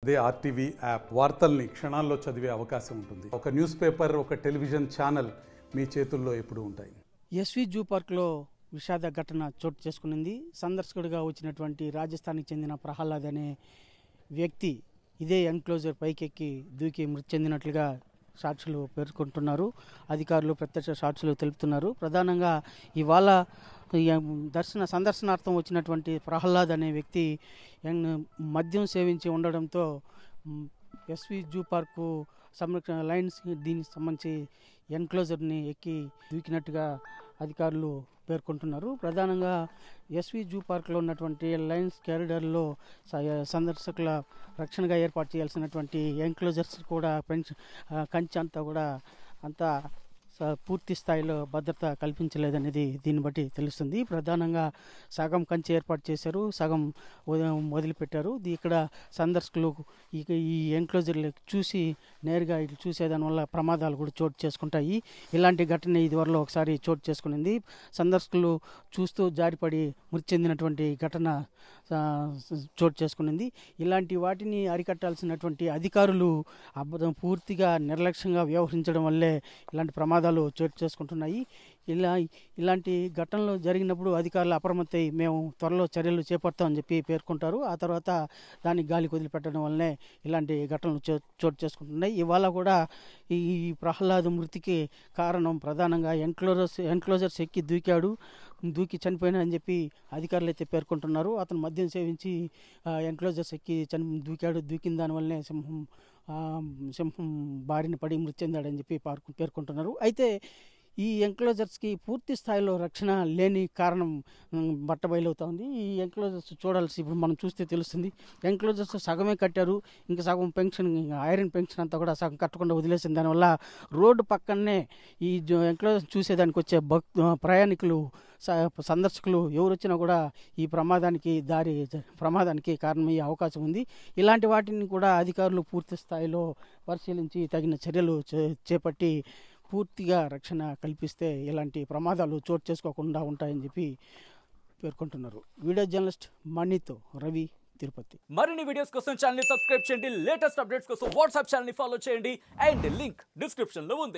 అదే RTV app వార్తల్ని క్షణాల్లో చదివే అవకాశం ఉంటుంది. ఒక న్యూస్ పేపర్, ఒక టెలివిజన్ ఛానల్ మీ చేతుల్లో ఎప్పుడూ ఉంటాయి. ఎస్వి జూ పార్క్లో విషాద ఘటన చోటు చేసుకునింది. సందర్శకుడిగా వచ్చినటువంటి రాజస్థాన్కి చెందిన ప్రహ్లాద్ అనే వ్యక్తి ఇదే ఎన్క్లోజర్ పైకెక్కి దూకి మృతి చెందినట్లుగా సాక్షులు పేర్కొంటున్నారు. అధికారులు ప్రత్యక్ష సాక్షులు తెలుపుతున్నారు. ప్రధానంగా ఇవాళ సందర్శనార్థం వచ్చినటువంటి ప్రహ్లాద్ అనే వ్యక్తి మద్యం సేవించి ఉండడంతో ఎస్వి జూ పార్కు సంరక్షణ లైన్స్ దీనికి సంబంధించి ఎన్క్లోజర్ని ఎక్కి దూకినట్టుగా అధికారులు పేర్కొంటున్నారు. ప్రధానంగా ఎస్వి జూ పార్క్లో ఉన్నటువంటి లైన్స్ కారిడార్లో సందర్శకుల రక్షణగా ఏర్పాటు చేయాల్సినటువంటి ఎన్క్లోజర్స్ కూడా కంచె అంతా కూడా అంతా పూర్తి స్థాయిలో భద్రత కల్పించలేదనేది దీన్ని బట్టి తెలుస్తుంది. ప్రధానంగా సగం కంచె ఏర్పాటు చేశారు, సగం వదిలిపెట్టారు. ఇక్కడ సందర్శకులు ఈ ఎన్క్లోజర్లు చూసి నేరుగా ఇట్లా చూసేదానివల్ల ప్రమాదాలు కూడా చోటు చేసుకుంటాయి. ఇలాంటి ఘటన ఇదివరలో ఒకసారి చోటు చేసుకునింది. సందర్శకులు చూస్తూ జారిపడి మృతి చెందినటువంటి ఘటన చోటు చేసుకునింది. ఇలాంటి వాటిని అరికట్టాల్సినటువంటి అధికారులు పూర్తిగా నిర్లక్ష్యంగా వ్యవహరించడం వల్లే ఇలాంటి ప్రమాదాలు చోటు చేసుకుంటున్నాయి. ఇలాంటి ఘటనలు జరిగినప్పుడు అధికారులు అప్రమత్తై మేము త్వరలో చర్యలు చేపడతామని చెప్పి పేర్కొంటారు. ఆ తర్వాత దాన్ని గాలికి వదిలిపెట్టడం వల్లనే ఇలాంటి ఘటనలు చోటు చేసుకుంటున్నాయి. ఇవాళ కూడా ఈ ప్రహ్లాద్ మృతికి కారణం ప్రధానంగా ఎన్క్లోజర్స్ ఎక్కి దూకి చనిపోయినా అని చెప్పి అధికారులు అయితే పేర్కొంటున్నారు. అతను మద్యం సేవించి ఎన్క్లోజర్స్ ఎక్కి దూకిన దానివల్లనే సింహం బారిన పడి మృతి చెందాడని చెప్పి పేర్కొంటున్నారు. అయితే ఈ ఎన్క్లోజర్స్కి పూర్తి స్థాయిలో రక్షణ లేని కారణం బట్టబయలవుతోంది. ఈ ఎన్క్లోజర్స్ చూడాల్సి ఇప్పుడు మనం చూస్తే తెలుస్తుంది. ఎన్క్లోజర్స్ సగమే కట్టారు, ఇంకా సగం ఐరన్ పెన్షన్ అంతా కూడా సగం కట్టకుండా వదిలేసింది. దానివల్ల రోడ్డు పక్కనే ఈ ఎన్క్లోజర్స్ చూసేదానికి వచ్చే ప్రయాణికులు సందర్శకులు ఎవరు వచ్చినా కూడా ఈ ప్రమాదానికి కారణమయ్యే అవకాశం ఉంది. ఇలాంటి వాటిని కూడా అధికారులు పూర్తి స్థాయిలో పరిశీలించి తగిన చర్యలు చేపట్టి పూర్తిగా రక్షణ కల్పిస్తే ఇలాంటి ప్రమాదాలు చోటు చేసుకోకుండా ఉంటాయని చెప్పి పేర్కొంటున్నారు. వీడియో జర్నలిస్ట్ మణితో రవి, తిరుపతి. మరిన్ని వీడియోస్ కోసం ఛానల్ ని సబ్స్క్రైబ్ చేయండి. లేటెస్ట్ అప్డేట్స్ కోసం వాట్సాప్ ఛానల్ ని ఫాలో చేయండి. అండ్ లింక్ డిస్క్రిప్షన్ లో ఉంది.